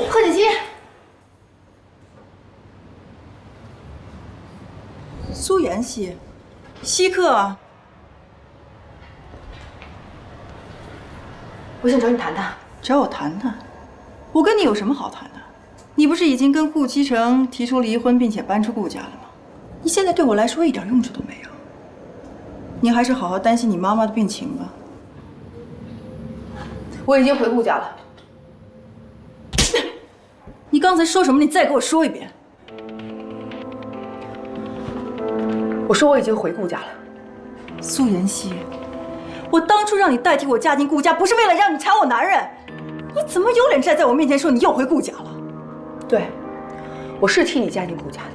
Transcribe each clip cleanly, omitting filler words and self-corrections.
贺锦熙，苏妍希，稀客啊！我想找你谈谈。找我谈谈？我跟你有什么好谈的？你不是已经跟顾期成提出离婚，并且搬出顾家了吗？你现在对我来说一点用处都没有。你还是好好担心你妈妈的病情吧。我已经回顾家了。你刚才说什么？你再给我说一遍。我说我已经回顾家了。苏妍希，我当初让你代替我嫁进顾家，不是为了让你缠我男人。你怎么有脸站在我面前说你又回顾家了？对，我是替你嫁进顾家的。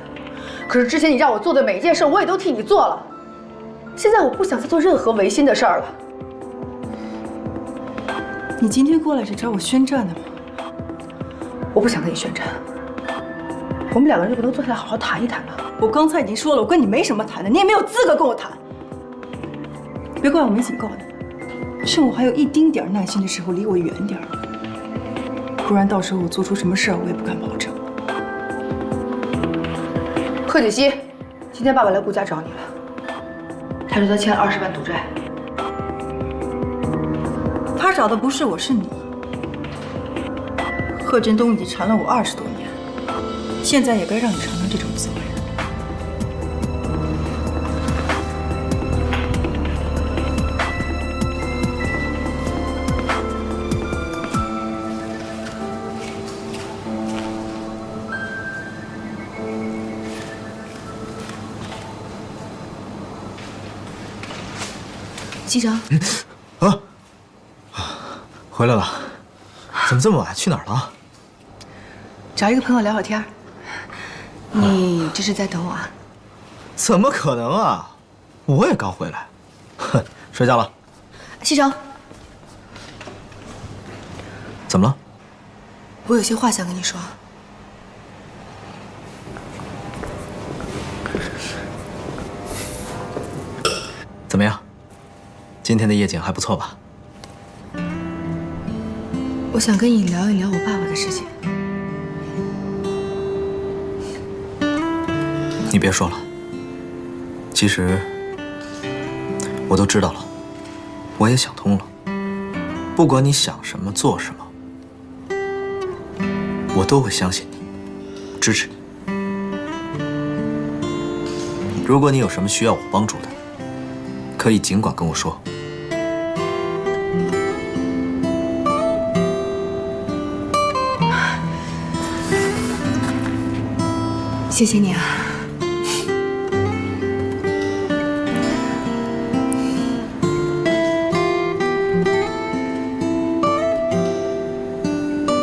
可是之前你让我做的每一件事，我也都替你做了。现在我不想再做任何违心的事儿了。你今天过来是找我宣战的吗？我不想跟你宣战。我们两个人就不能坐下来好好谈一谈吗？我刚才已经说了，我跟你没什么谈的，你也没有资格跟我谈。别怪我没警告你，趁我还有一丁点耐心的时候，离我远点儿，不然到时候我做出什么事儿，我也不敢保证。贺锦熙，今天爸爸来顾家找你了，他说他欠了20万赌债。他找的不是我，是你。贺振东已经缠了我20多年，现在也该让你尝尝这种滋味。西城，回来了，怎么这么晚？去哪儿了？找一个朋友聊会天。你这是在等我啊？怎么可能啊！我也刚回来。哼，睡觉了。西城，怎么了？我有些话想跟你说。怎么样？今天的夜景还不错吧？我想跟你聊一聊我爸爸的事情。你别说了，其实我都知道了，我也想通了。不管你想什么做什么，我都会相信你，支持你。如果你有什么需要我帮助的，可以尽管跟我说。谢谢你啊。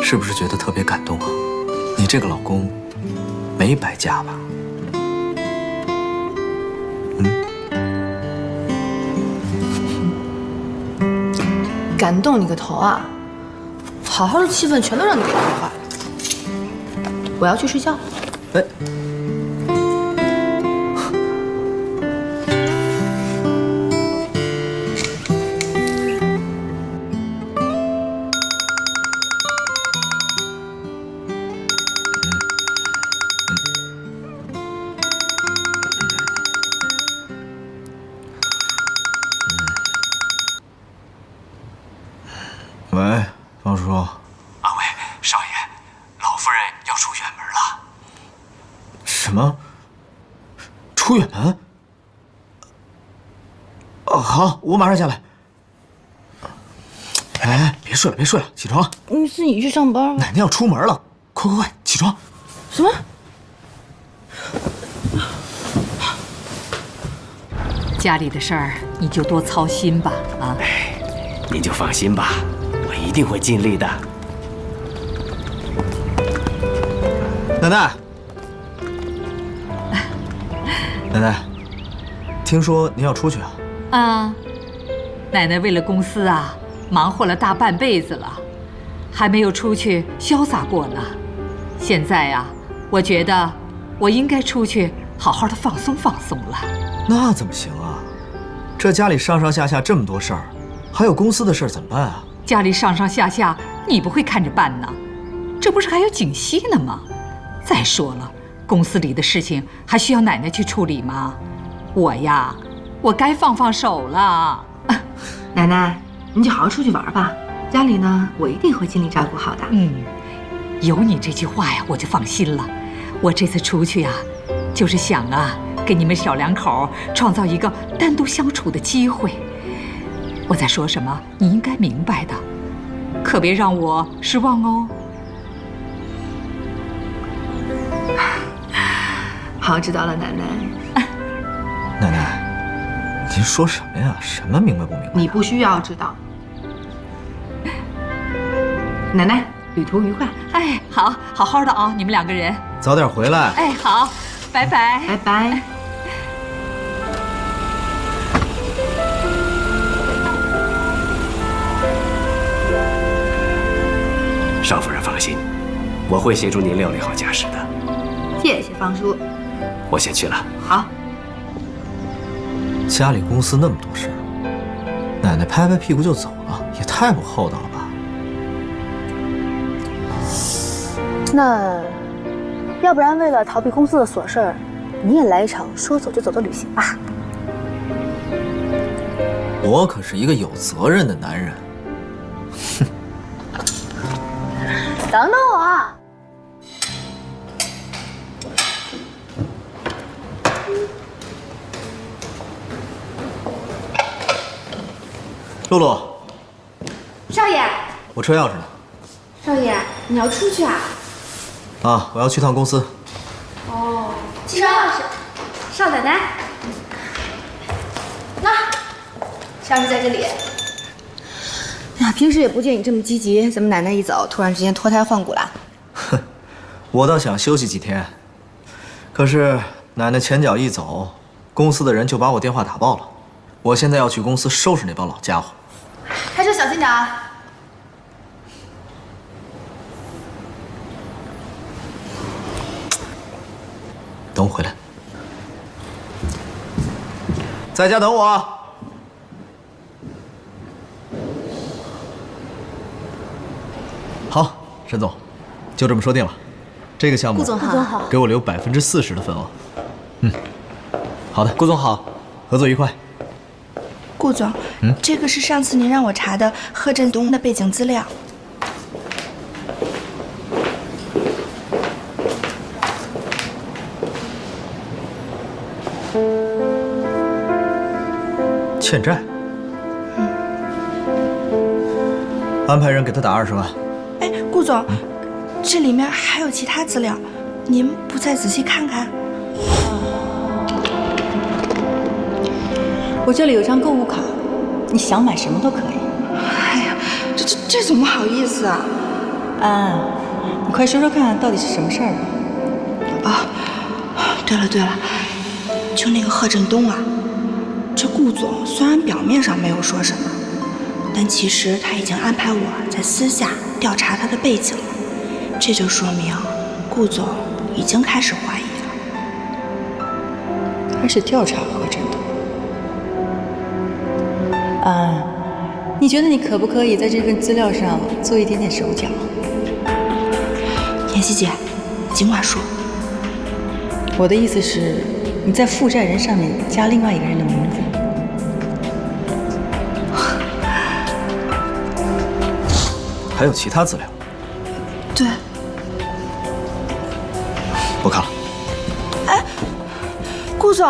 是不是觉得特别感动啊？你这个老公没白嫁吧？感动你个头啊！好好的气氛全都让你给破坏了。我要去睡觉。哎。喂，方叔。啊喂，少爷，老夫人要出远门了。什么？出远门？哦，好，我马上下来。哎，别睡了，别睡了，起床。你自己去上班吧。奶奶要出门了，快快快，起床！什么？家里的事儿你就多操心吧，啊！哎，您就放心吧，我一定会尽力的。奶奶，奶奶，听说您要出去啊？啊，奶奶为了公司啊，忙活了大半辈子了，还没有出去潇洒过呢。现在呀，我觉得我应该出去好好的放松放松了。那怎么行啊？这家里上上下下这么多事儿，还有公司的事儿怎么办啊？家里上上下下，你不会看着办呢？这不是还有景熙呢吗？再说了，公司里的事情还需要奶奶去处理吗？我呀，我该放放手了。奶奶，你就好好出去玩吧，家里呢，我一定会尽力照顾好的。有你这句话呀，我就放心了。我这次出去呀，就是想啊，给你们小两口创造一个单独相处的机会。我在说什么，你应该明白的，可别让我失望哦。好，知道了，奶奶。奶奶，您说什么呀？什么明白不明白？你不需要知道。奶奶，旅途愉快。哎，好好的啊，你们两个人早点回来。哎，好，拜拜。拜拜。少夫人放心，我会协助您料理好家事的。谢谢方叔。我先去了。好。家里公司那么多事，奶奶拍拍屁股就走了，也太不厚道了吧？那，要不然为了逃避公司的琐事儿，你也来一场说走就走的旅行吧。我可是一个有责任的男人。哼。等等我啊！露露，少爷，我车钥匙呢。少爷，你要出去啊？啊，我要去趟公司。哦，车钥匙，少奶奶，那钥匙在这里。哎呀，平时也不见你这么积极，怎么奶奶一走，突然之间脱胎换骨了？哼，我倒想休息几天，可是奶奶前脚一走，公司的人就把我电话打爆了。我现在要去公司收拾那帮老家伙。开车小心点啊！等我回来，在家等我。好，沈总，就这么说定了。这个项目，顾总好，给我留40%的份额。好的，顾总好，合作愉快。顾总，这个是上次您让我查的贺振东的背景资料。欠债。安排人给他打20万。哎，顾总，这里面还有其他资料，您不再仔细看看？我这里有张购物卡，你想买什么都可以。哎呀，这怎么好意思啊？安，你快说说看，到底是什么事儿吧？啊，对了，就那个贺振东啊，这顾总虽然表面上没有说什么，但其实他已经安排我在私下调查他的背景了，这就说明顾总已经开始怀疑了。开始调查贺振东。安，你觉得你可不可以在这份资料上做一点点手脚？妍希姐，尽管说。我的意思是，你在负债人上面加另外一个人的名字。还有其他资料？对。不看了。哎，顾总。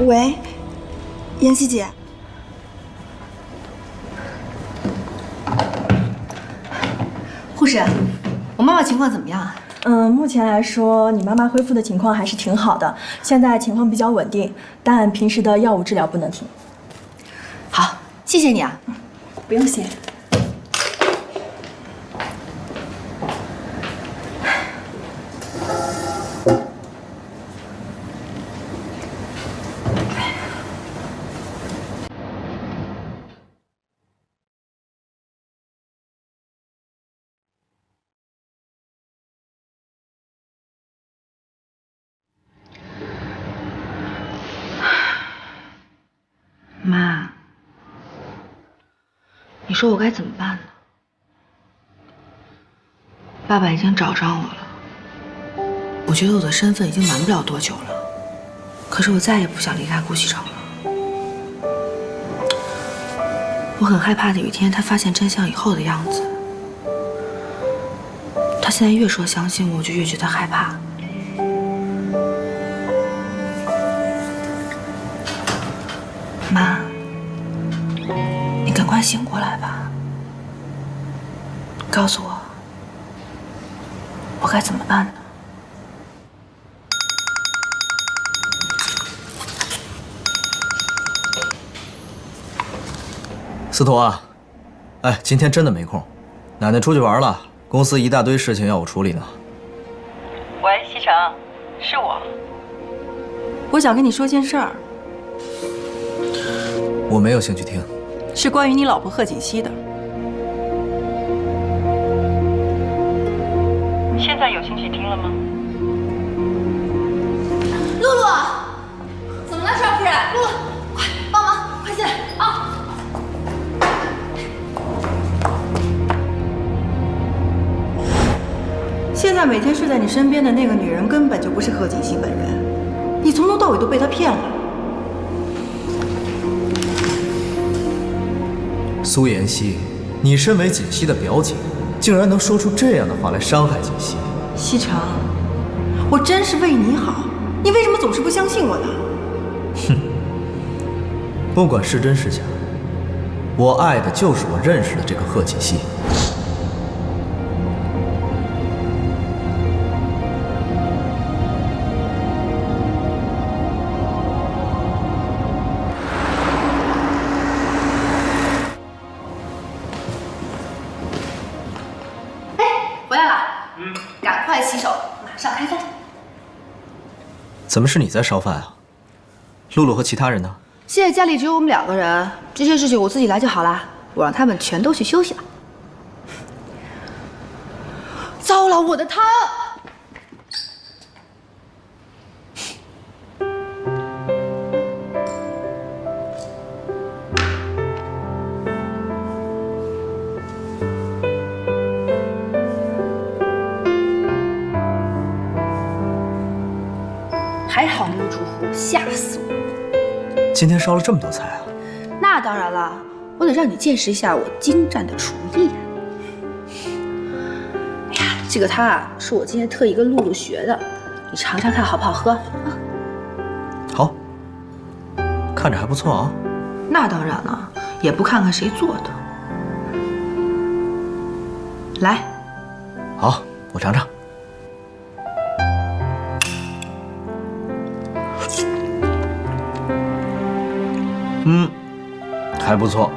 喂，妍希姐。护士，我妈妈情况怎么样啊？目前来说，你妈妈恢复的情况还是挺好的，现在情况比较稳定，但平时的药物治疗不能停。好，谢谢你啊。不用谢。妈，你说我该怎么办呢？爸爸已经找上我了，我觉得我的身份已经瞒不了多久了，可是我再也不想离开顾西城了。我很害怕有一天他发现真相以后的样子。他现在越说相信我，我就越觉得害怕。妈，你赶快醒过来吧，告诉我，我该怎么办呢？司徒啊，哎，今天真的没空，奶奶出去玩了，公司一大堆事情要我处理呢。喂，西城，是我。我想跟你说件事儿，我没有兴趣听。是关于你老婆贺锦熙的。现在有兴趣听了吗？露露，怎么了，少夫人？露露，快帮忙，快进来啊！现在每天睡在你身边的那个女人根本就不是贺锦熙本人，你从头到尾都被她骗了。苏妍希，你身为锦溪的表姐，竟然能说出这样的话来伤害锦溪。西城，我真是为你好，你为什么总是不相信我呢？哼，不管是真是假，我爱的就是我认识的这个贺锦熙。回来了，赶快洗手，马上开饭。怎么是你在烧饭啊？露露和其他人呢？现在家里只有我们2个人，这些事情我自己来就好了。我让他们全都去休息了。糟了，我的汤！还好没有出乎，吓死我！今天烧了这么多菜啊？那当然了，我得让你见识一下我精湛的厨艺啊！哎呀，这个汤啊，是我今天特意跟露露学的，你尝尝看好不好喝啊？好，看着还不错啊。那当然了，也不看看谁做的。来，好，我尝尝。还不错，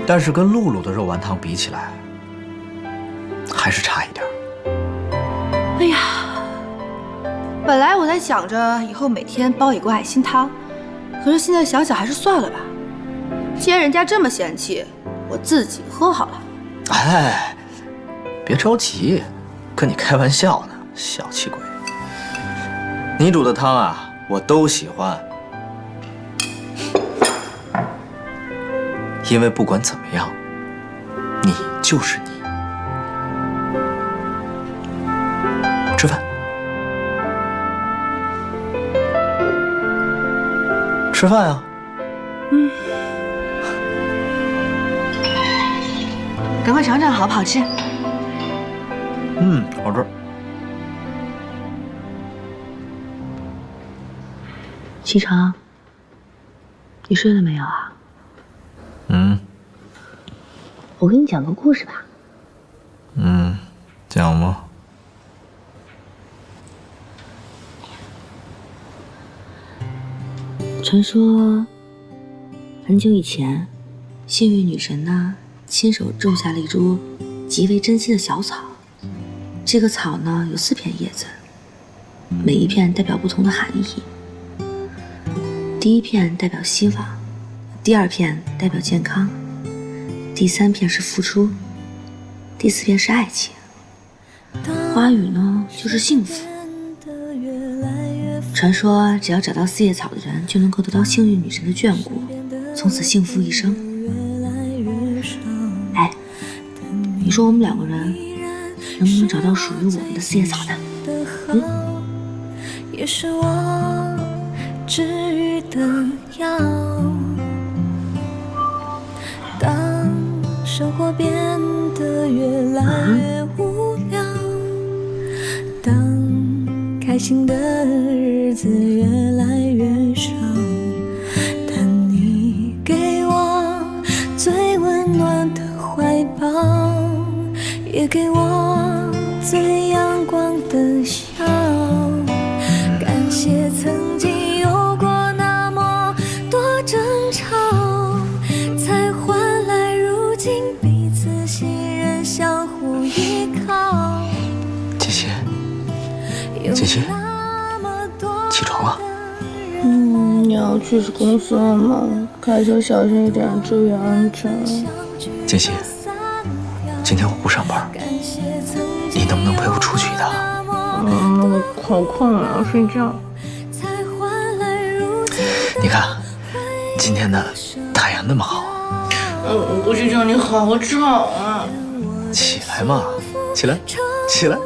但是跟露露的肉丸汤比起来，还是差一点。哎呀，本来我在想着以后每天煲一锅爱心汤，可是现在想想还是算了吧。既然人家这么嫌弃，我自己喝好了。哎，别着急，跟你开玩笑呢，小气鬼。你煮的汤啊，我都喜欢。因为不管怎么样，你就是你。吃饭，吃饭啊！赶快尝尝好不好吃？好吃。西城，你睡了没有啊？我给你讲个故事吧。讲吧。传说，很久以前，幸运女神呢，亲手种下了一株极为珍惜的小草。这个草呢，有4片叶子，每一片代表不同的含义。第1片代表希望，第2片代表健康，第3片是付出，第4片是爱情。花语呢，就是幸福。传说只要找到四叶草的人，就能够得到幸运女神的眷顾，从此幸福一生。哎，你说我们2个人能不能找到属于我们的四叶草呢？也是我治愈的药。当生活变得越来越无聊，当开心的日子越来越少，但你给我最温暖的怀抱，也给我最阳光的笑。感谢曾经有过那么多争吵，才换来如今彼此信任，相互依靠。姐姐，姐姐，起床了。你要去公司了吗？开车小心一点，注意安全。姐姐，今天我不上班，你能不能陪我出去一趟？我好困了，要睡觉。你看，今天的太阳那么好。不睡觉你好吵啊！起来嘛，起来，起来。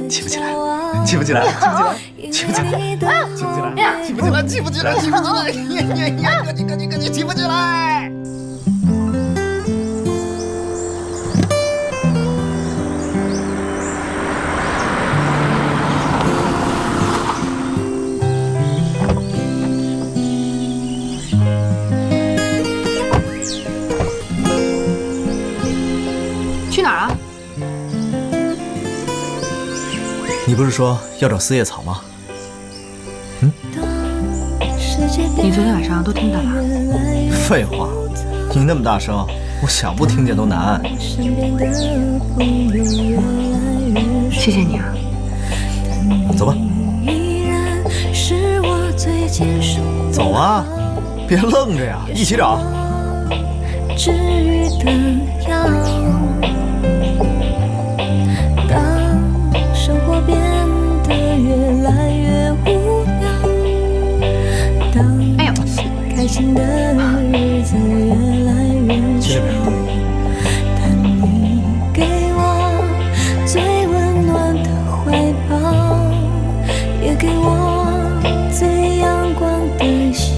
起不起来？起不起来？起不起来？起不起来？起不起来？起不起来？起不起来？起不起来？起不起来？去哪儿啊？你不是说要找四叶草吗？你昨天晚上都听到了？废话，你那么大声，我想不听见都难。谢谢你啊。走吧。走啊，别愣着呀，一起找。治愈的药。当生活变得越来越无聊，当开心的日子越来越少，但你给我最温暖的怀抱，也给我最阳光的笑。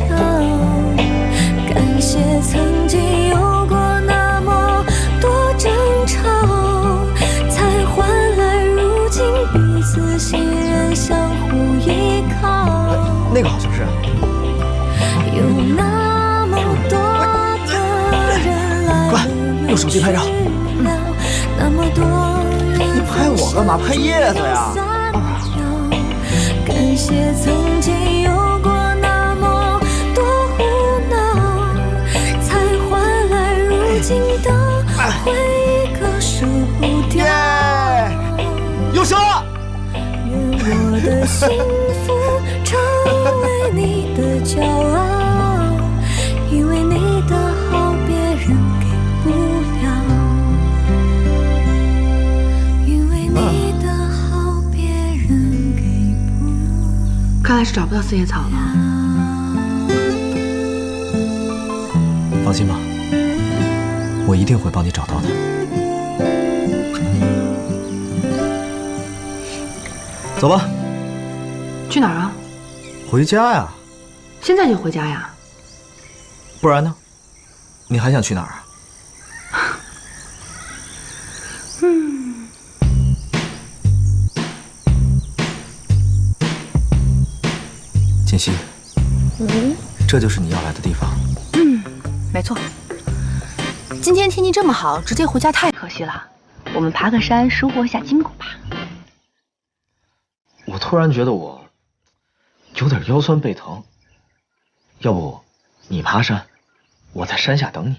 感谢曾经有过那么多争吵，才换来如今彼此信任，相互依靠。那个好像是。有那么多的人来快用手机拍照。那么多人你拍我干嘛？拍叶子呀！感谢曾经有过那么多胡闹，才换来如今的回忆，割舍不掉。优秀了！愿我的幸福成为你的骄傲，因为你的好别人给不了，因为你的好别人给不了。看来是找不到四叶草了。放心吧，我一定会帮你找到的。走吧。去哪儿啊？回家呀。现在就回家呀？不然呢？你还想去哪儿啊？锦溪，这就是你要来的地方。没错。今天天气这么好，直接回家太可惜了。我们爬个山，收获一下筋骨吧。我突然觉得我有点腰酸背疼，要不你爬山，我在山下等你。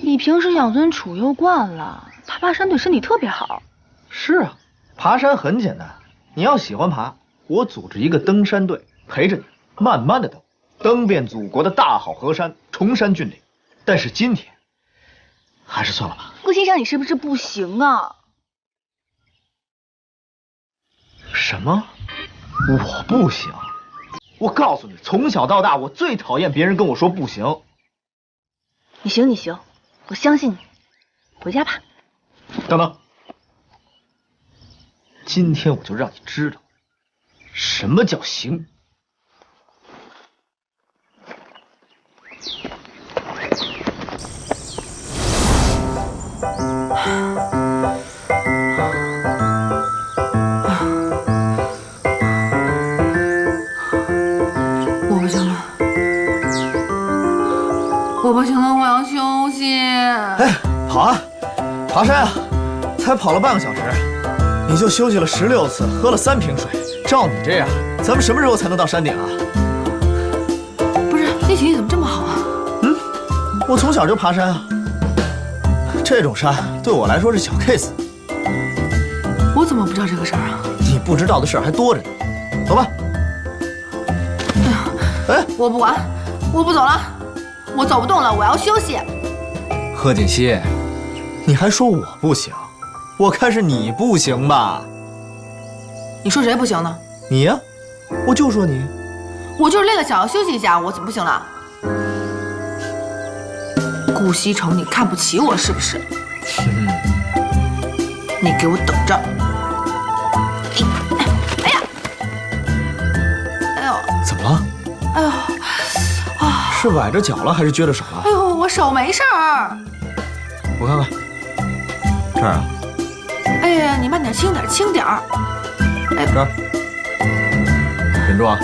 你平时养尊处优惯了，爬山对身体特别好。是啊，爬山很简单，你要喜欢爬，我组织一个登山队陪着你，慢慢的登遍祖国的大好河山，崇山峻岭。但是今天还是算了吧。顾先生，你是不是不行啊？什么？我不行？我告诉你，从小到大我最讨厌别人跟我说不行。你行，你行，我相信你。回家吧。等等，今天我就让你知道什么叫行。我不行了，我不行了，我要休息。哎，跑啊，爬山啊！才跑了半个小时，你就休息了16次，喝了3瓶水。照你这样，咱们什么时候才能到山顶啊？不是，你体力怎么这么好啊？我从小就爬山啊。这种山对我来说是小 case。我怎么不知道这个事儿啊？你不知道的事儿还多着呢。走吧。哎，我不管，我不走了，我走不动了，我要休息。贺锦熙，你还说我不行？我看是你不行吧？你说谁不行呢？你呀，我就说你。我就是累了，想要休息一下，我怎么不行了？顾西城，你看不起我是不是？你给我等着！哎呀！哎呦！怎么了？哎呦！啊！是崴着脚了还是撅着手了？哎呦，我手没事儿。我看看，这儿啊。哎呀，你慢点，轻点，轻点儿。哎，这儿，忍住啊！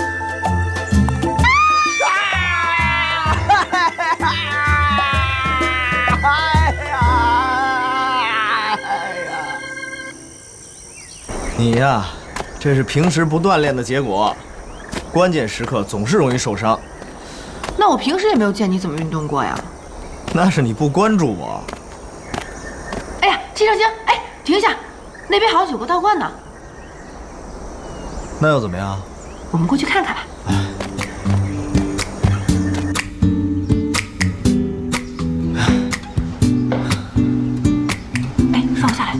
你呀，这是平时不锻炼的结果，关键时刻总是容易受伤。那我平时也没有见你怎么运动过呀。那是你不关注我。哎呀，季少卿，哎，停一下，那边好像有个道观呢。那又怎么样？我们过去看看吧。哎，放我下来。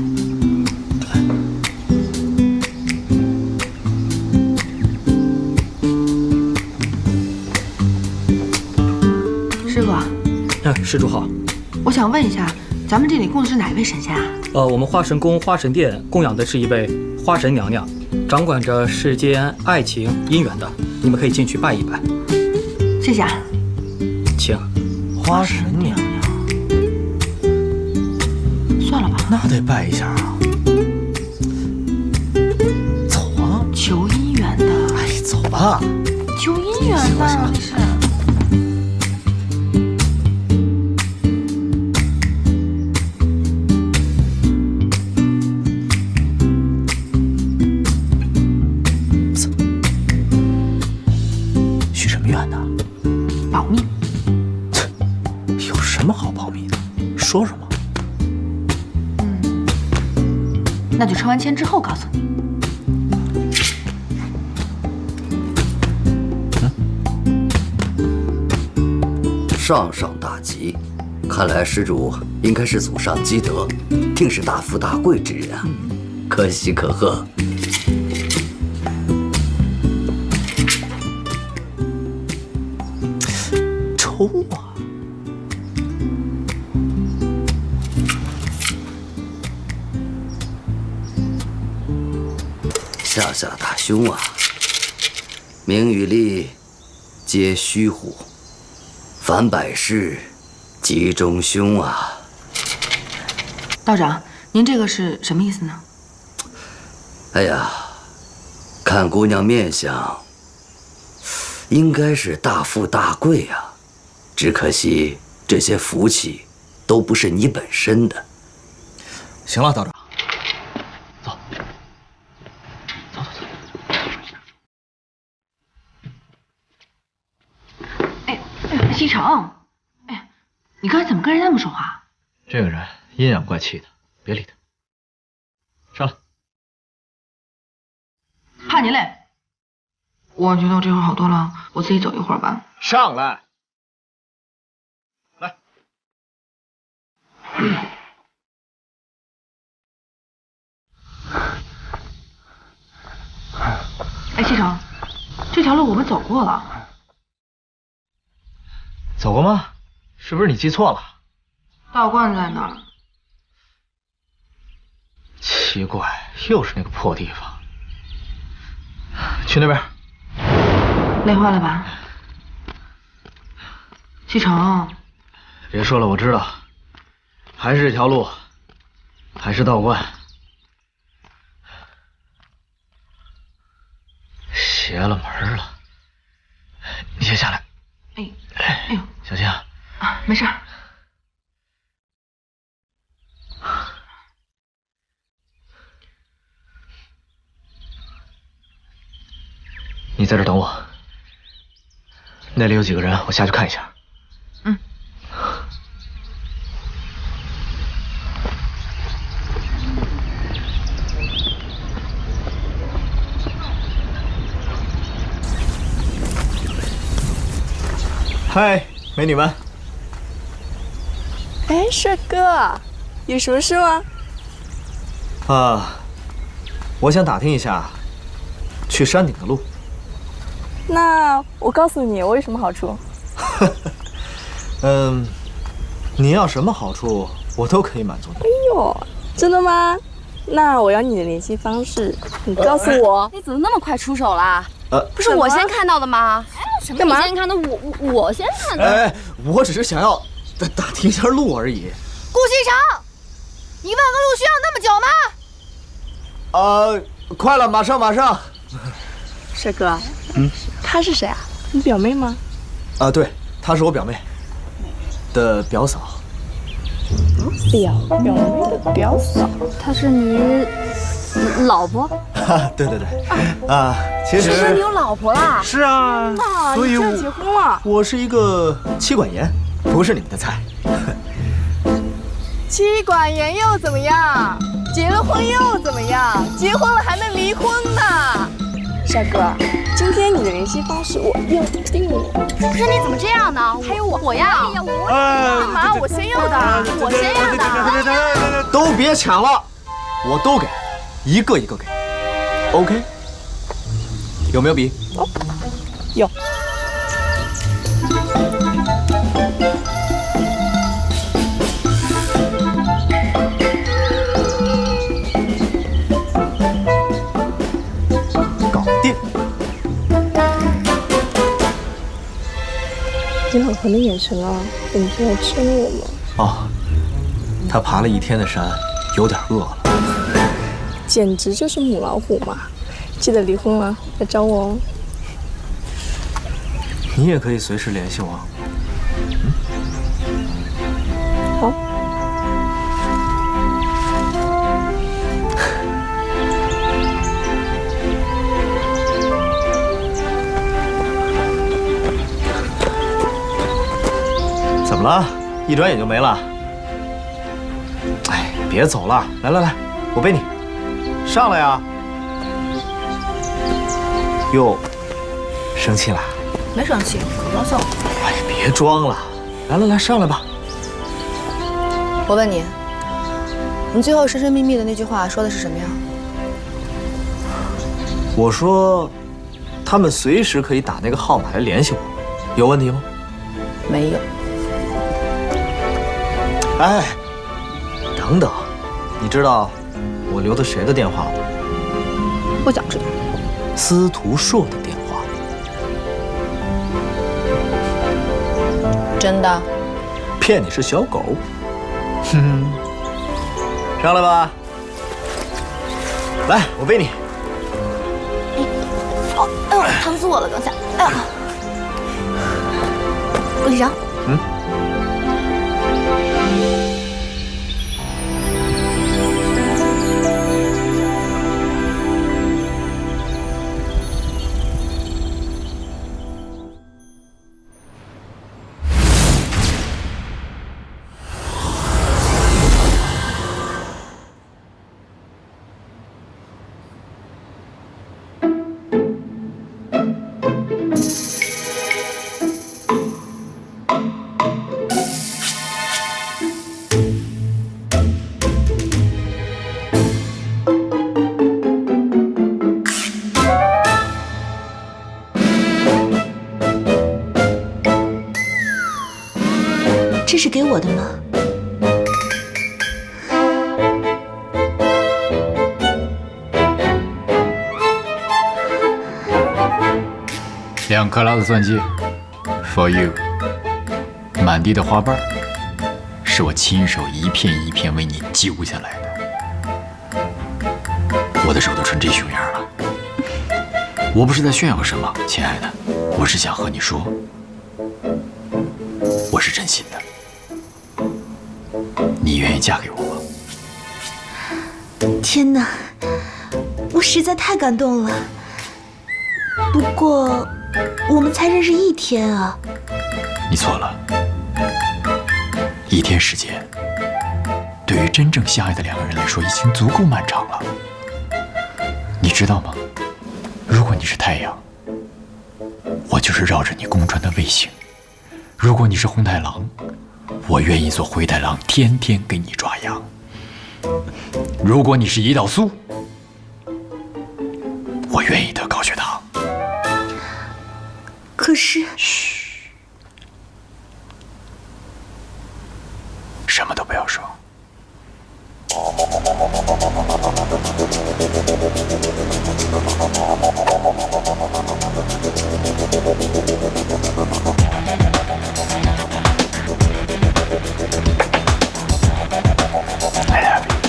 师傅啊，施主好。我想问一下，咱们这里供的是哪一位神仙啊？我们花神宫花神殿供养的是一位花神娘娘，掌管着世间爱情姻缘的，你们可以进去拜一拜。谢谢啊。请。花神娘娘，算了吧，那得拜一下啊。走啊！求姻缘的。哎，走吧。求姻缘的，这是。许什么愿呢？保密。有什么好保密的？说说嘛。那就抽完签之后告诉你。上上大吉，看来施主应该是祖上积德，定是大富大贵之人啊，可喜可贺。抽啊！下下大凶啊！名与利皆虚乎？凡百事吉中凶啊！道长，您这个是什么意思呢？哎呀，看姑娘面相，应该是大富大贵啊，只可惜这些福气都不是你本身的。行了，道长，走，西城，哎，你刚才怎么跟人那么说话？这个人阴阳怪气的，别理他。上来。怕你累。我觉得我这会儿好多了，我自己走一会儿吧。上来。来。哎，西城，这条路我们走过了。走过吗？是不是你记错了？道观在哪儿？奇怪，又是那个破地方。去那边。累坏了吧？西城，别说了，我知道，还是这条路，还是道观。邪了门了，你先下来。哎呦，小心啊！啊，没事。你在这等我，那里有几个人，我下去看一下。嗯。嗨，美女们。哎，帅哥，有什么事吗？我想打听一下去山顶的路。那我告诉你，我有什么好处？你要什么好处，我都可以满足你。哎呦，真的吗？那我要你的联系方式，你告诉我。你怎么那么快出手啦？不是什么我先看到的吗？什么干嘛你先看的？我先看的。哎，我只是想要打听一下路而已。顾西城，你问个路需要那么久吗？快了，马上。帅哥，她是谁啊？你表妹吗？对，她是我表妹的表嫂。表妹的表嫂，她是你老婆？对，其实是你有老婆啦？是啊，所以你这结婚了？我是一个妻管严，不是你们的菜。妻管严又怎么样？结了婚又怎么样？结婚了还能离婚呢？帅哥，今天你的联系方式我要定了。不是你怎么这样呢？还有我要。哎呀，干嘛？我先要的，我先要的。都别抢了，我都给，一个一个给。OK？ 有没有笔？有。搞定。你老婆的眼神啊，感觉来吃我吗？他爬了一天的山，有点饿了。简直就是母老虎嘛！记得离婚了来找我哦。你也可以随时联系我。好。怎么了？一转眼就没了。哎，别走了，来，我背你，上来呀！哟，生气啦？没生气，可高兴了。哎，别装了，来，上来吧。我问你，你最后神神秘秘的那句话说的是什么呀？我说，他们随时可以打那个号码来联系我，有问题吗？没有。哎，等等，你知道我留的谁的电话吗？不想知道。司徒硕的电话。真的？骗你是小狗。上来吧。来，我背你。哎呦，疼死我了！刚才，哎呀，顾局长。这是给我的吗？2克拉的钻戒 ，for you。满地的花瓣，是我亲手一片一片为你揪下来的。我的手都成这熊样了。我不是在炫耀什么，亲爱的，我是想和你说，我是真心的。你愿意嫁给我吗？天哪，我实在太感动了。不过，我们才认识1天啊。你错了，1天时间，对于真正相爱的2个人来说已经足够漫长了。你知道吗？如果你是太阳，我就是绕着你公转的卫星；如果你是红太狼，我愿意做灰太狼，天天给你抓羊；如果你是胰岛素，我愿意得高血糖。可是，嘘，什么都不要说。I love you。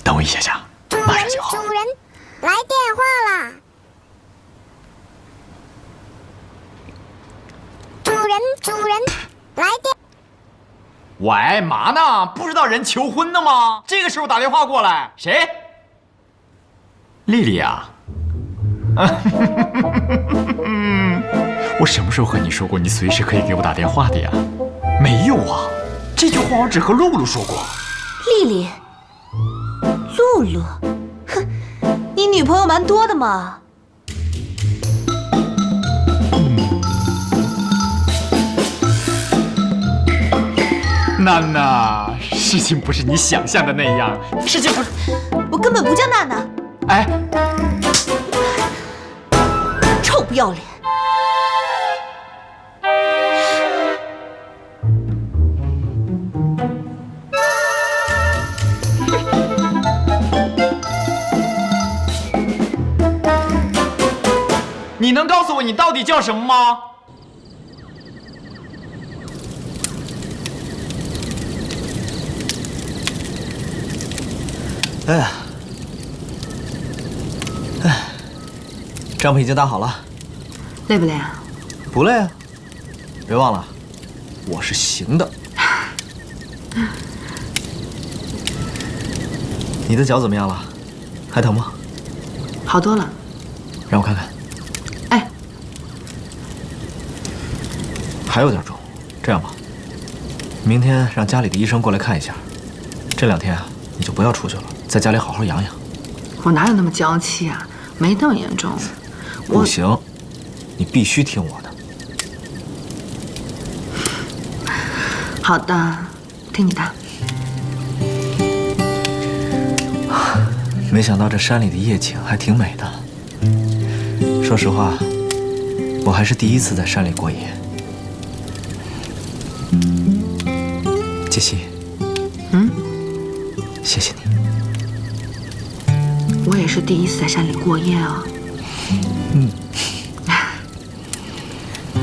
等我一下下，马上就好。主人，来电话啦！主人，来电。喂，嘛呢？不知道人求婚呢吗？这个时候打电话过来，谁？丽丽啊。我什么时候和你说过你随时可以给我打电话的呀？没有啊，这句话我只和露露说过。丽丽。露露，哼，你女朋友蛮多的嘛。娜娜，事情不是你想象的那样，事情不是……我根本不叫娜娜。哎，臭不要脸！你能告诉我你到底叫什么吗？哎呀，哎，帐篷已经搭好了，累不累啊？不累啊，别忘了，我是行的。你的脚怎么样了？还疼吗？好多了。让我看看。哎，还有点重。这样吧，明天让家里的医生过来看一下。这2天啊，你就不要出去了，在家里好好养养。我哪有那么娇气啊？没那么严重。不行，你必须听我的。好的，听你的。没想到这山里的夜景还挺美的。说实话，我还是第一次在山里过夜。杰西，谢谢你。我也是第一次在山里过夜啊。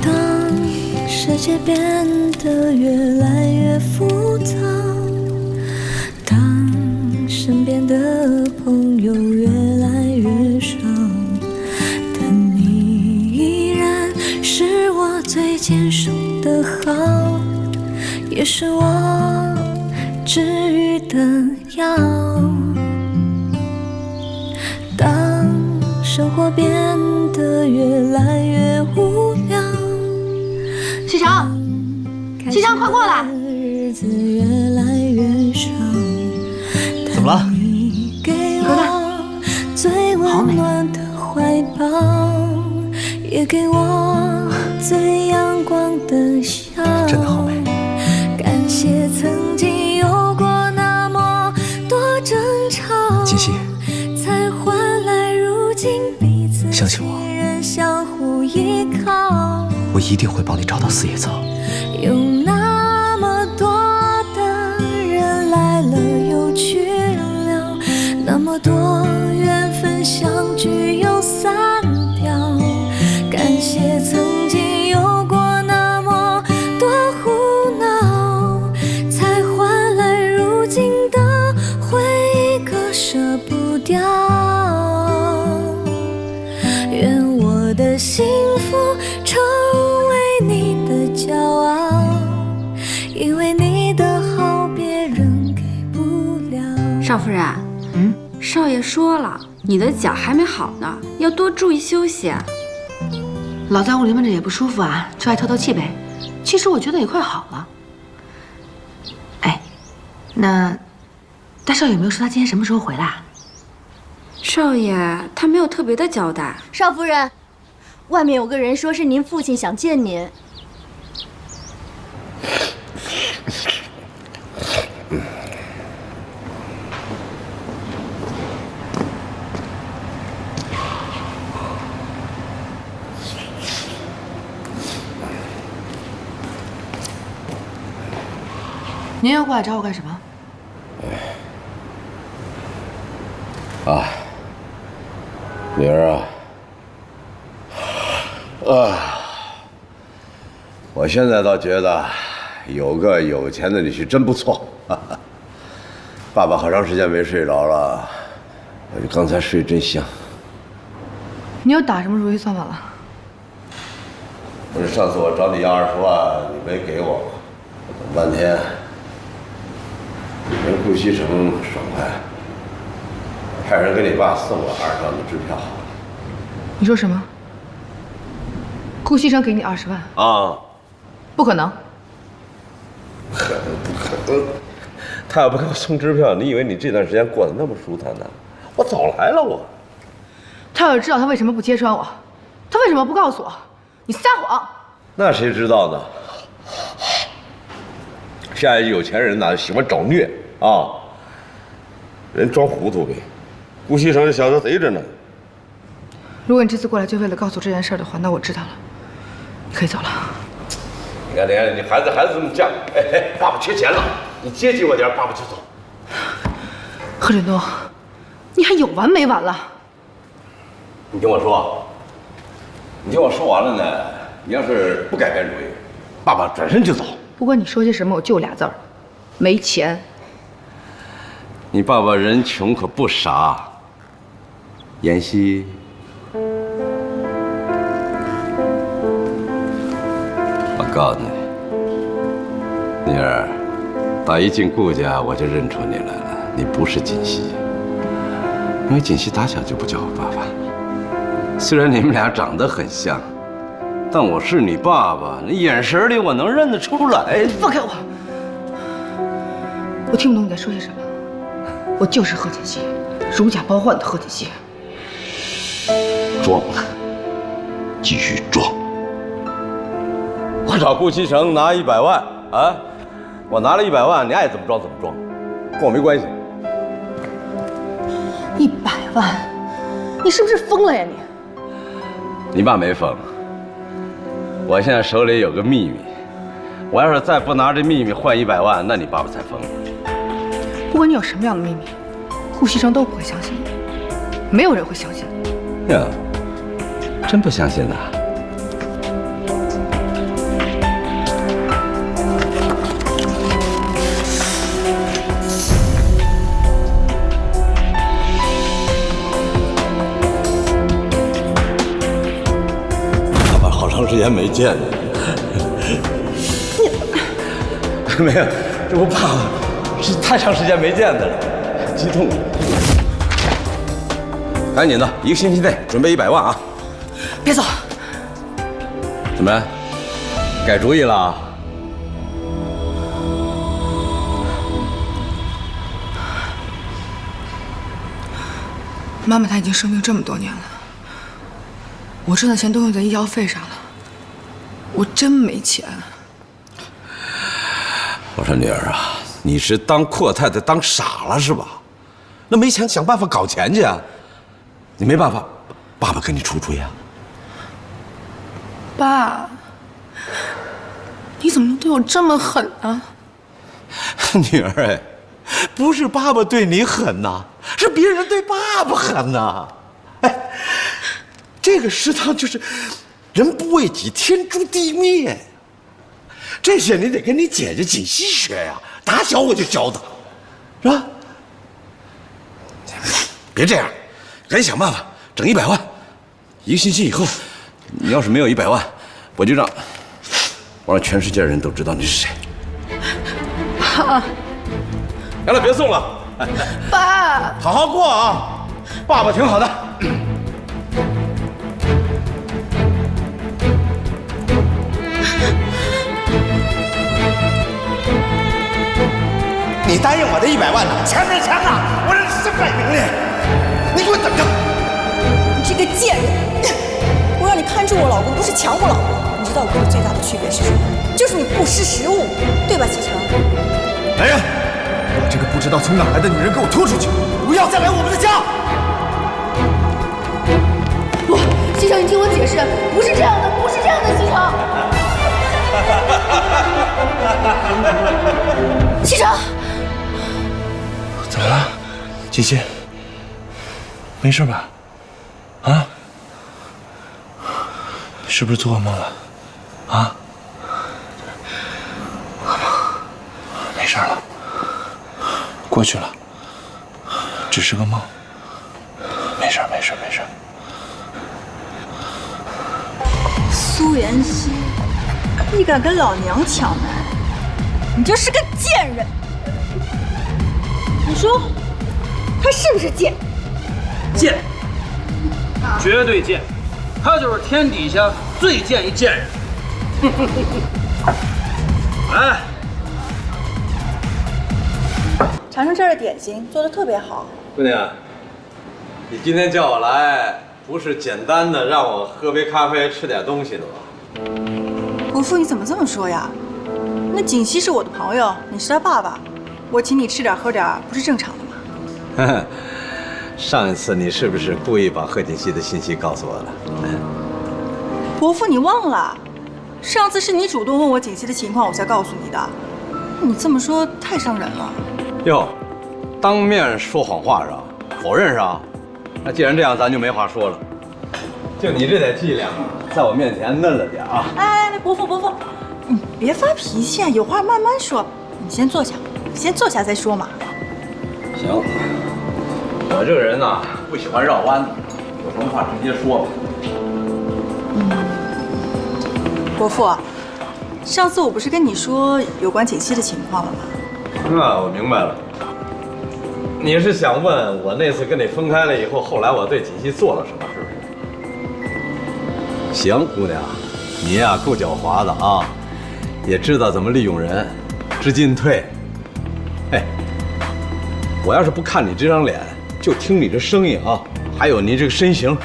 当世界变得越来越复杂，当身边的朋友越来越少，但你依然是我最坚守的好，也是我治愈的药。当生活变得越来越无聊，西城，西城，快过来！日子越来越少，怎么了？何大，给我最阳光的笑。真的好美。感谢曾经有过那么多争吵，锦溪，才换来如今彼此相信我，信任相互依靠。我一定会帮你找到四叶草。有那么多的人来了又去了，那么多缘分相聚又散掉。感谢曾经有过那么多胡闹，才换来如今的回忆，割舍不掉。愿我的幸福成为你的骄傲，因为你的好别人给不了。少夫人，少爷说了，你的脚还没好呢，要多注意休息啊。老在屋里闷着也不舒服啊，出来透透气呗。其实我觉得也快好了。哎，那大少爷有没有说他今天什么时候回来？少爷他没有特别的交代。少夫人，外面有个人说是您父亲想见您。您又过来找我干什么？啊，女儿啊，我现在倒觉得有个有钱的女婿真不错。爸爸好长时间没睡着了，我刚才睡真香。你又打什么如意算盘了？不是上次我找你要20万，你没给我，等半天，人顾西城爽快，派人给你爸送了20万的支票。你说什么？顾西城给你20万？啊，不可能。不可能！他要不给我送支票，你以为你这段时间过得那么舒坦呢？我早来了，我。他要是知道他为什么不揭穿我，他为什么不告诉我？你撒谎！那谁知道呢？现在有钱人呢喜欢找虐啊，人装糊涂呗。顾西城这小子贼着呢。如果你这次过来就为了告诉这件事的话，那我知道了，你可以走了。你看，你孩子这么犟，哎，爸爸缺钱了，你接济我点，爸爸就走。贺振东，你还有完没完了？你听我说，你听我说完了呢，你要是不改变主意，爸爸转身就走。不管你说些什么，我就俩字儿：没钱。你爸爸人穷可不傻，妍希。我告诉你，女儿，打一进顾家我就认出你来了，你不是锦溪，因为锦溪打小就不叫我爸爸。虽然你们俩长得很像，但我是你爸爸，那眼神里我能认得出来。放开我！我听不懂你在说些什么。我就是贺锦溪，如假包换的贺锦溪。装，继续装。我找顾西城拿100万啊，我拿了100万，你爱怎么装怎么装，跟我没关系。100万，你是不是疯了呀你？你爸没疯，我现在手里有个秘密，我要是再不拿这秘密换100万，那你爸爸才疯了。不管你有什么样的秘密，顾西城都不会相信你，没有人会相信你。呀，真不相信呐？爸爸好长时间没见了。没有，这我爸爸是太长时间没见的了，激动。赶紧的，1个星期内准备100万啊！别走！怎么，改主意了？妈妈她已经生病这么多年了，我挣的钱都用在医药费上了，我真没钱。我说女儿啊，你是当阔太太当傻了是吧？那没钱想办法搞钱去啊！你没办法，爸爸给你出主意啊。爸，你怎么能对我这么狠呢？女儿哎，不是爸爸对你狠呐，是别人对爸爸狠呐。哎，这个食堂就是人不为己，天诛地灭。这些你得跟你姐姐锦溪学呀，打小我就教她，是吧？别这样，赶紧想办法整100万。1个星期以后，你要是没有100万，我让全世界人都知道你是谁。爸，行了，别送了。爸，好好过啊，爸爸挺好的。你答应我的100万呢？钱没钱呢？我让你身败名裂！你给我等着！你这个贱人！我让你看住我老公，不是抢我老公。你知道我跟你最大的区别是什么？就是你不识时务，对吧，启程？来人，把这个不知道从哪来的女人给我拖出去！不要再来我们的家！不，启程，你听我解释，不是这样的，不是这样的，启程。启程。怎么了，锦溪？没事吧？啊？是不是做噩梦了？啊？没事了，过去了，只是个梦。没事，没事，没事。苏妍希，你敢跟老娘抢男人，你就是个贱人！你说，他是不是贱？贱，绝对贱，他就是天底下最贱一贱人。来，长生这儿的点心做的特别好。姑娘，你今天叫我来，不是简单的让我喝杯咖啡、吃点东西的吧？伯父，你怎么这么说呀？那锦溪是我的朋友，你是他爸爸，我请你吃点喝点，不是正常的吗？上一次你是不是故意把贺锦熙的信息告诉我了？伯父，你忘了，上次是你主动问我锦溪的情况，我才告诉你的。你这么说太伤人了。哟，当面说谎话是吧？否认是吧？那既然这样，咱就没话说了。就你这点伎俩，在我面前嫩了点啊！哎，伯父，你别发脾气啊，有话慢慢说。你先坐下，先坐下再说嘛。行，我这个人呐，不喜欢绕弯子，有什么话直接说吧。伯父，上次我不是跟你说有关锦溪的情况了吗？我明白了。你是想问我那次跟你分开了以后，后来我对锦溪做了什么，是不是？行，姑娘，你呀够狡猾的啊，也知道怎么利用人，知进退。哎，我要是不看你这张脸，就听你这声音啊，还有你这个身形，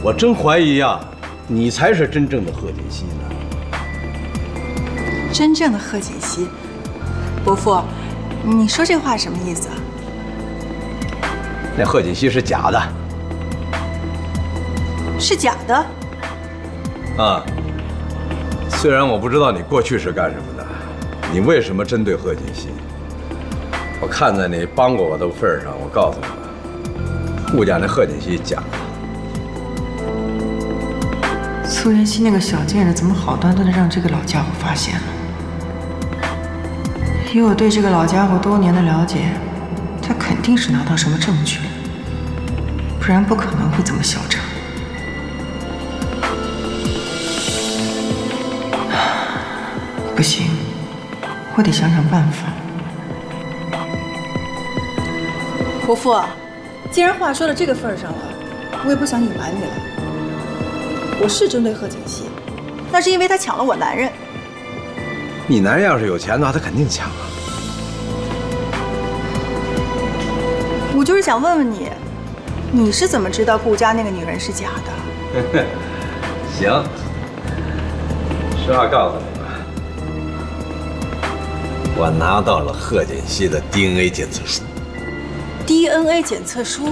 我真怀疑呀，你才是真正的贺锦熙呢。真正的贺锦熙，伯父，你说这话什么意思啊？那贺锦熙是假的。是假的？啊，虽然我不知道你过去是干什么的，你为什么针对贺锦熙？我看在你帮过我的份上，我告诉你吧，顾家那贺锦熙假的。苏妍希那个小贱人怎么好端端的让这个老家伙发现了？以我对这个老家伙多年的了解，他肯定是拿到什么证据了，不然不可能会这么嚣张。不行，我得想想办法。伯父，既然话说到这个份上了，我也不想隐瞒你了。我是针对贺锦熙，那是因为他抢了我男人。你男人要是有钱的话，他肯定抢啊。我就是想问问你，你是怎么知道顾家那个女人是假的？行，实话告诉你吧，我拿到了贺锦熙的 DNA 检测书。DNA 检测书？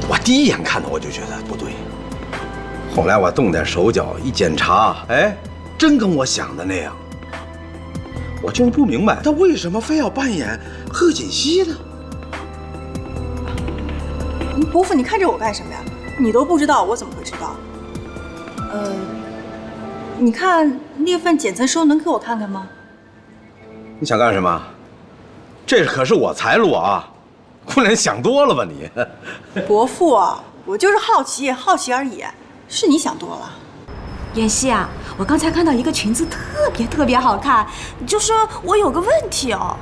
我第一眼看到我就觉得不对，后来我动点手脚一检查，哎，真跟我想的那样。我就是不明白他为什么非要扮演贺锦熙呢？伯父，你看着我干什么呀？你都不知道，我怎么会知道？你看那份检测书，能给我看看吗？你想干什么？这可是我财路啊！姑娘，想多了吧你？伯父啊，我就是好奇，好奇而已，是你想多了。妍希啊，我刚才看到一个裙子特别好看，就是我有个问题哦。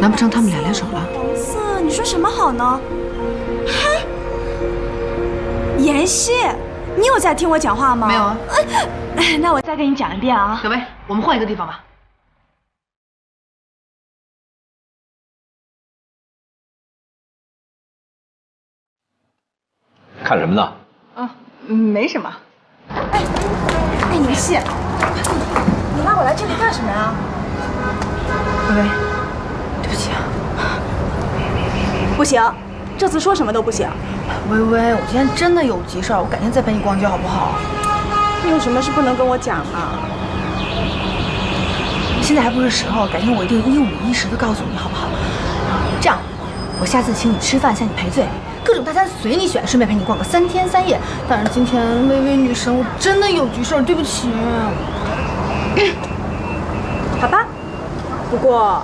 难不成他们俩联手了？红色，你说什么好呢？嗨，妍希，你有在听我讲话吗？没有啊。那我再跟你讲一遍啊。小薇，我们换一个地方吧。看什么呢？啊，没什么。哎，妍希，你拉我来这里干什么呀？薇薇，对不起啊。不行，这次说什么都不行。薇薇，我今天真的有急事儿，我改天再陪你逛街好不好？你有什么事不能跟我讲啊？现在还不是时候，改天我一定一五一十的告诉你，好不好？这样，我下次请你吃饭，向你赔罪，各种大餐随你选，顺便陪你逛个3天3夜。但是今天薇薇女神，我真的有急事儿，对不起。好吧，不过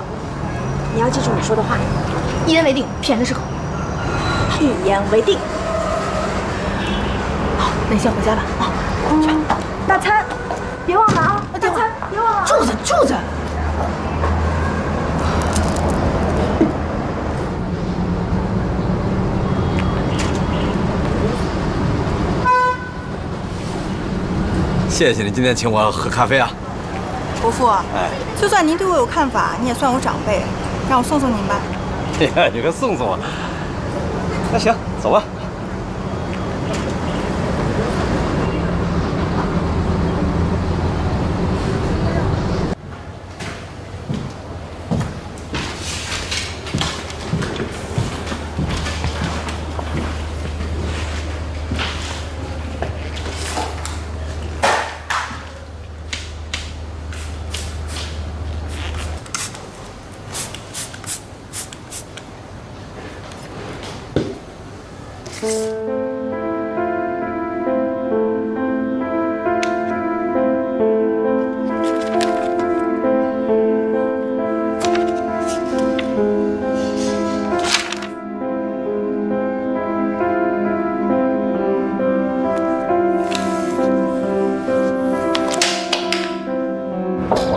你要记住你说的话，一言为定，骗人是口。一言为定。好，那你先回家吧。啊，去。大餐，别忘了啊！大餐，别忘了。住着。谢谢你今天请我喝咖啡啊。伯父，就算您对我有看法，你也算我长辈，让我送送您吧。哎呀，你可送送我。那行，走吧。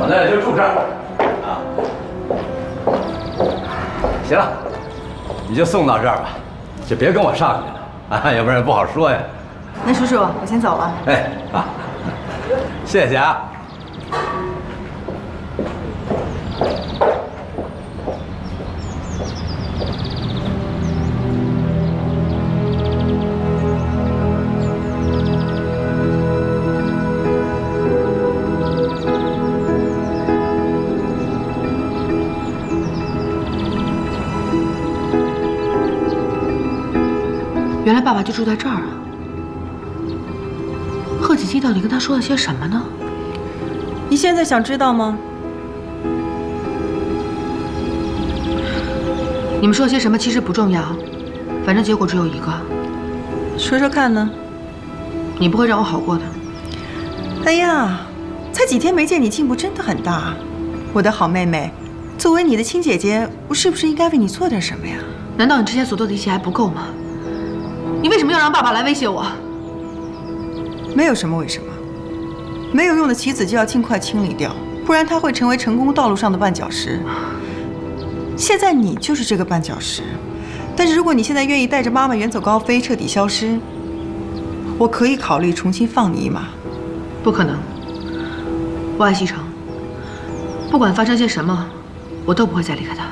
我呢就住这儿啊。行了，你就送到这儿吧，就别跟我上去了啊，要不然不好说呀。那叔叔，我先走了。哎啊，谢谢啊。原来爸爸就住在这儿啊！贺锦熙到底跟他说了些什么呢？你现在想知道吗？你们说些什么其实不重要，反正结果只有一个。说说看呢？你不会让我好过的。哎呀，才几天没见你，进步真的很大，我的好妹妹。作为你的亲姐姐，我是不是应该为你做点什么呀？难道你之前所做的一切还不够吗？你为什么要让爸爸来威胁我？没有什么为什么，没有用的棋子就要尽快清理掉，不然它会成为成功道路上的绊脚石。现在你就是这个绊脚石，但是如果你现在愿意带着妈妈远走高飞，彻底消失，我可以考虑重新放你一马。不可能，我爱西城，不管发生些什么，我都不会再离开他。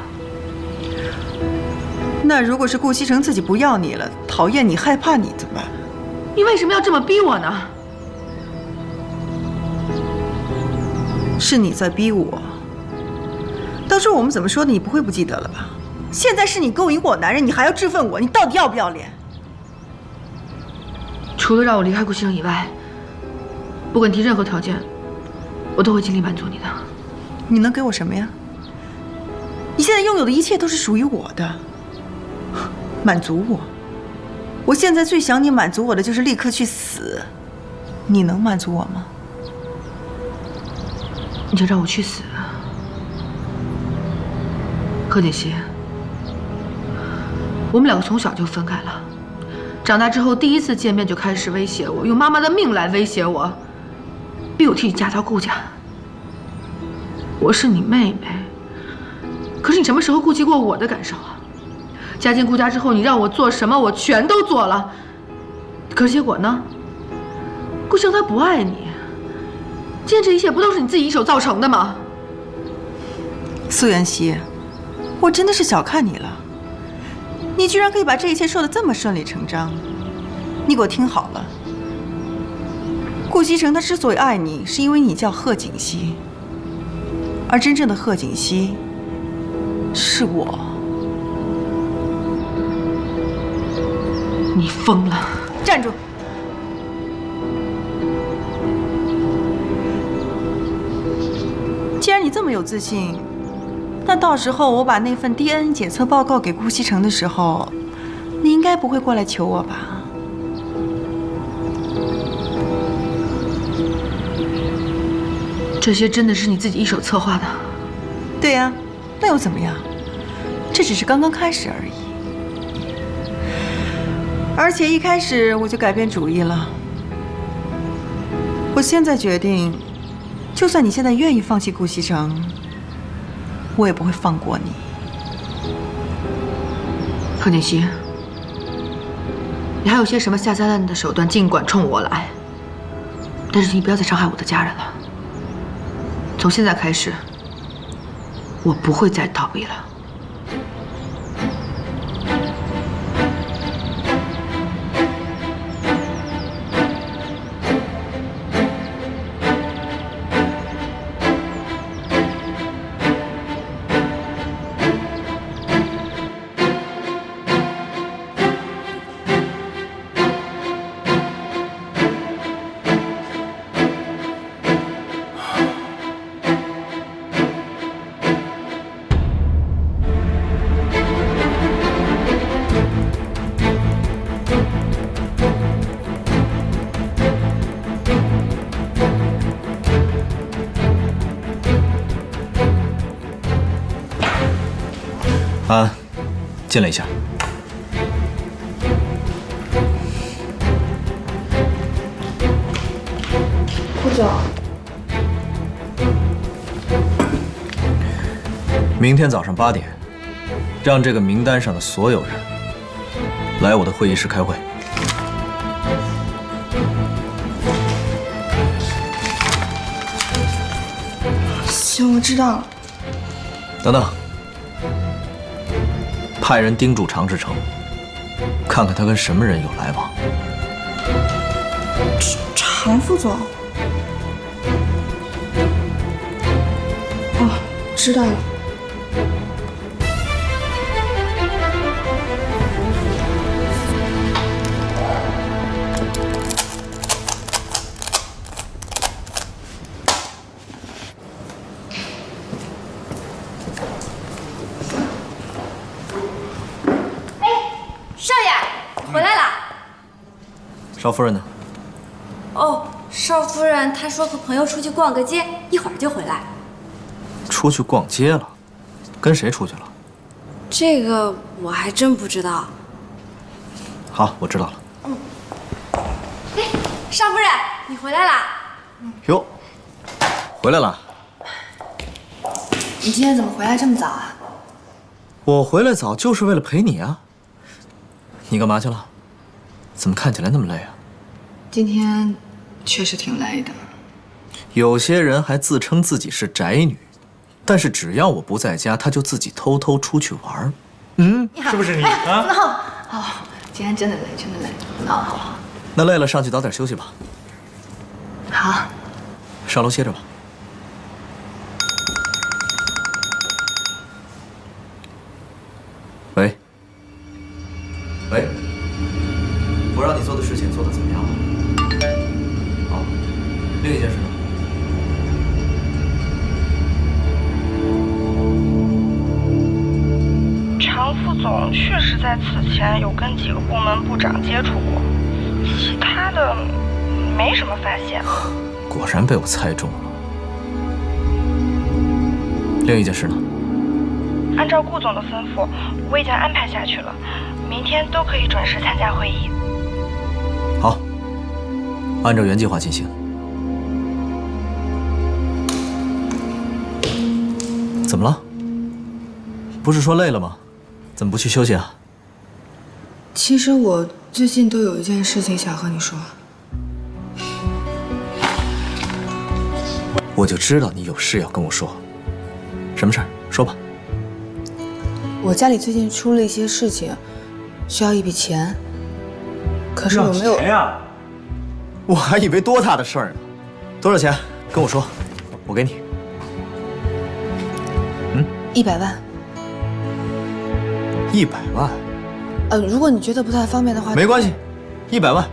那如果是顾西城自己不要你了，讨厌你、害怕你怎么办？你为什么要这么逼我呢？是你在逼我。当初我们怎么说的，你不会不记得了吧？现在是你勾引我男人，你还要质问我，你到底要不要脸？除了让我离开顾西城以外，不管提任何条件，我都会尽力满足你的。你能给我什么呀？你现在拥有的一切都是属于我的。满足我？我现在最想你满足我的就是立刻去死。你能满足我吗？你就让我去死。贺锦熙，我们两个从小就分开了，长大之后第一次见面就开始威胁我，用妈妈的命来威胁我，逼我替你嫁到顾家。我是你妹妹，可是你什么时候顾及过我的感受啊？嫁进顾家之后，你让我做什么，我全都做了，可是结果呢？顾城他不爱你。今天这一切不都是你自己一手造成的吗？苏妍希，我真的是小看你了，你居然可以把这一切说得这么顺理成章。你给我听好了，顾西城他之所以爱你，是因为你叫贺锦熙，而真正的贺锦熙是我。你疯了！站住！既然你这么有自信，那到时候我把那份 DNA 检测报告给顾西城的时候，你应该不会过来求我吧？这些真的是你自己一手策划的？对呀，那又怎么样？这只是刚刚开始而已。而且一开始我就改变主意了。我现在决定，就算你现在愿意放弃顾西城，我也不会放过你。贺锦熙，你还有些什么下三滥的手段，尽管冲我来，但是你不要再伤害我的家人了。从现在开始，我不会再逃避了。安，进来一下。顾总，明天早上8点，让这个名单上的所有人来我的会议室开会。行，我知道了。等等。派人盯住常志成，看看他跟什么人有来往。常副总。哦，知道了。少夫人呢？哦，少夫人她说和朋友出去逛个街，一会儿就回来。出去逛街了？跟谁出去了？这个我还真不知道。好，我知道了。哎，少夫人，你回来啦？哟，回来了。你今天怎么回来这么早啊？我回来早就是为了陪你啊。你干嘛去了？怎么看起来那么累啊？今天确实挺累的。有些人还自称自己是宅女，但是只要我不在家，他就自己偷偷出去玩。是不是你啊？好，今天真的累，真的累。好。那累了上去早点休息吧。好。上楼歇着吧。喂。喂。我让你做的事情做得怎么样了？好。另一件事呢？常副总确实在此前有跟几个部门部长接触过，其他的没什么发现。果然被我猜中了。另一件事呢？按照顾总的吩咐，我已经安排下去了，明天都可以准时参加会议。好，按照原计划进行。怎么了？不是说累了吗？怎么不去休息啊？其实我最近都有一件事情想和你说。我就知道你有事要跟我说。什么事儿？说吧。我家里最近出了一些事情，需要一笔钱。可是我没有。钱呀？我还以为多大的事儿呢。多少钱？跟我说，我给你。100万。100万？如果你觉得不太方便的话，没关系，100万。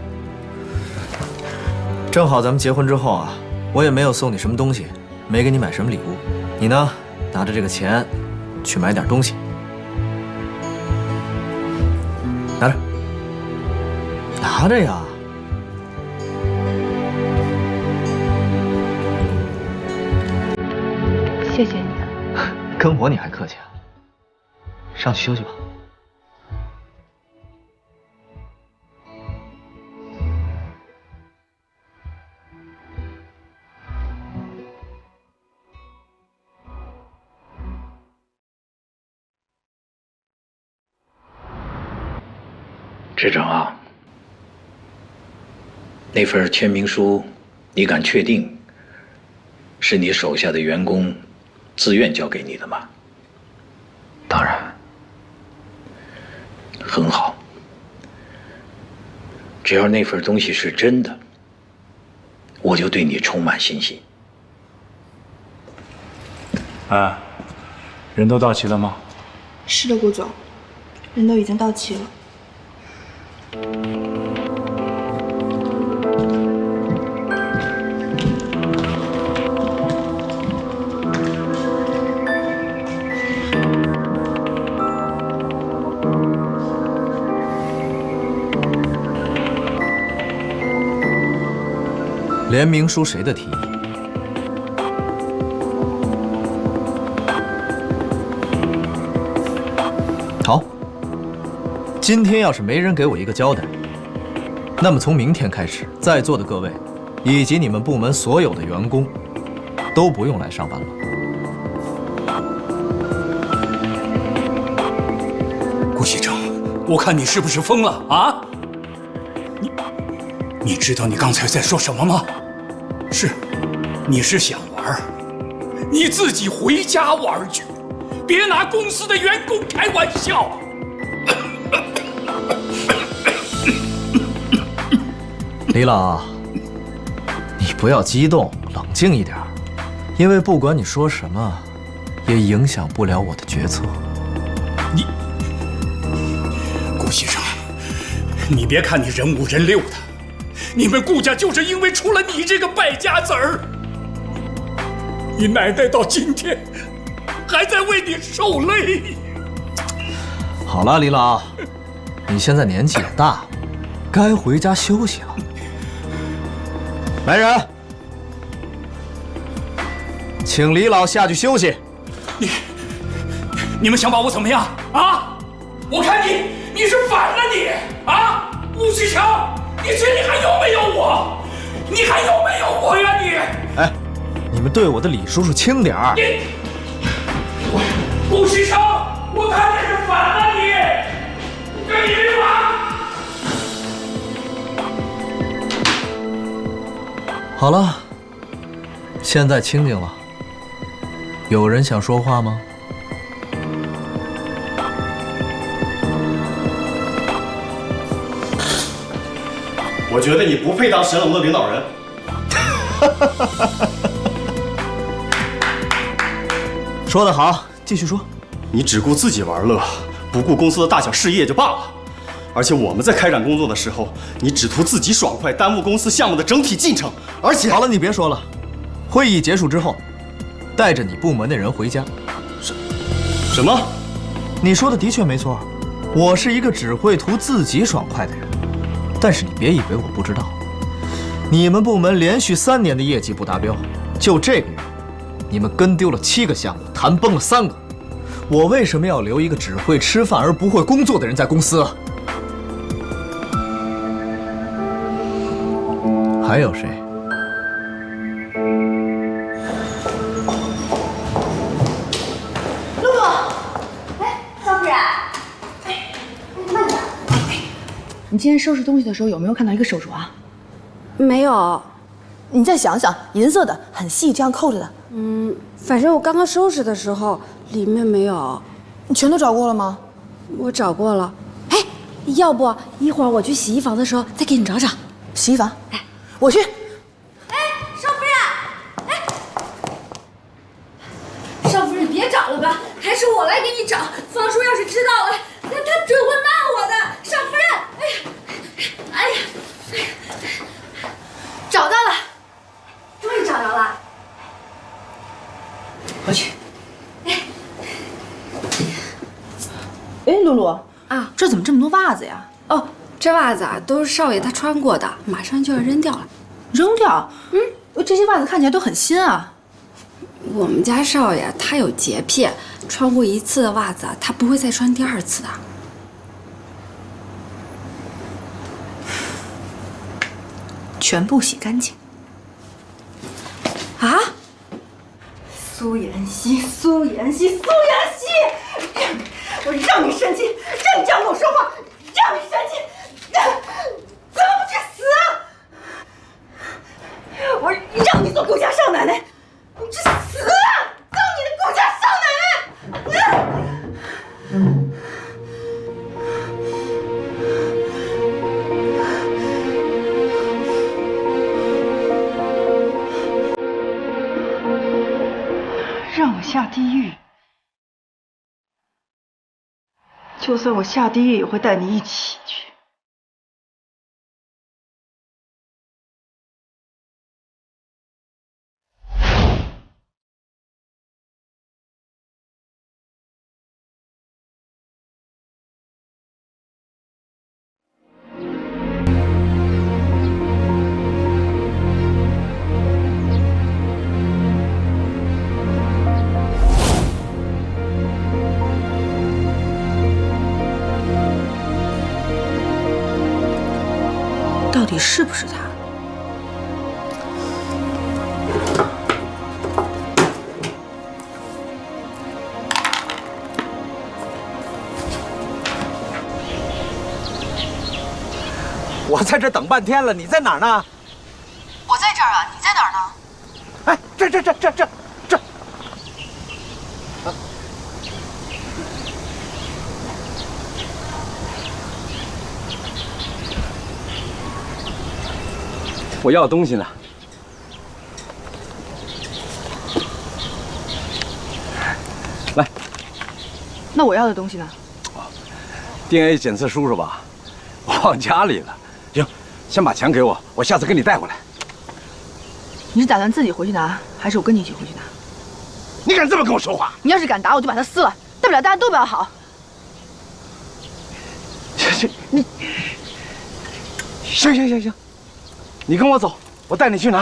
正好咱们结婚之后啊，我也没有送你什么东西，没给你买什么礼物，你呢，拿着这个钱去买点东西。拿着，拿着呀。谢谢你。跟我你还客气啊？上去休息吧。支长啊，那份签名书，你敢确定是你手下的员工自愿交给你的吗？当然。很好。只要那份东西是真的，我就对你充满信心。哎，人都到齐了吗？是的，顾总，人都已经到齐了。联名书谁的提议？好，今天要是没人给我一个交代，那么从明天开始，在座的各位，以及你们部门所有的员工，都不用来上班了。顾西城，我看你是不是疯了啊？你知道你刚才在说什么吗？你是想玩，你自己回家玩去，别拿公司的员工开玩笑。李老，你不要激动，冷静一点，因为不管你说什么，也影响不了我的决策。顾先生，你别看你人五人六的，你们顾家就是因为出了你这个败家子儿，你奶奶到今天还在为你受累。好了，李老，你现在年纪也大了，该回家休息了。来人，请李老下去休息。你们想把我怎么样啊？我看你是反了你啊！吴世强，你心里还有没有我？你还有没有我呀你？哎，你们对我的李叔叔轻点儿。吴世强，我看你是反了你，跟你没完！好了，现在清静了，有人想说话吗？我觉得你不配当神龙的领导人。说得好，继续说。你只顾自己玩乐，不顾公司的大小事业也就罢了，而且我们在开展工作的时候，你只图自己爽快，耽误公司项目的整体进程。而且，好了，你别说了。会议结束之后，带着你部门的人回家。什么？你说的的确没错，我是一个只会图自己爽快的人。但是你别以为我不知道，你们部门连续3年的业绩不达标，就这个月，你们跟丢了7个项目，谈崩了3个。我为什么要留一个只会吃饭而不会工作的人在公司？还有谁？露露，哎，少夫人，慢点。你今天收拾东西的时候有没有看到一个手镯啊？没有。你再想想，银色的，很细，这样扣着的。反正我刚刚收拾的时候里面没有。你全都找过了吗？我找过了。哎，要不一会儿我去洗衣房的时候再给你找找。洗衣房？哎，我去。哎，少夫人，哎，少夫人别找了吧，还是我来给你找。方叔要是知道了，他准会骂我的。少夫人，哎呀，找到了，终于找着了。回去。哎，露露啊，这怎么这么多袜子呀？哦，这袜子啊都是少爷他穿过的，马上就要扔掉了。扔掉？这些袜子看起来都很新啊。我们家少爷他有洁癖，穿过1次的袜子他不会再穿第2次的。全部洗干净。啊？苏妍希，苏妍希，苏妍希！我让你生气，让你这样跟我说话，让你生气，怎么不去死啊？我让你做顾家少奶奶，你去死啊！当你的顾家少奶奶！让我下地狱，就算我下地狱也会带你一起去。到底是不是他？我在这等半天了，你在哪儿呢？我在这儿啊，你在哪儿呢？哎，这。我要东西呢。来，那我要的东西呢？DNA 检测叔叔吧，我忘家里了。行，先把钱给我，我下次给你带回来。你是打算自己回去拿，还是我跟你一起回去拿？你敢这么跟我说话？你要是敢打我，就把它撕了，大不了大家都不要好。你行，你跟我走，我带你去拿。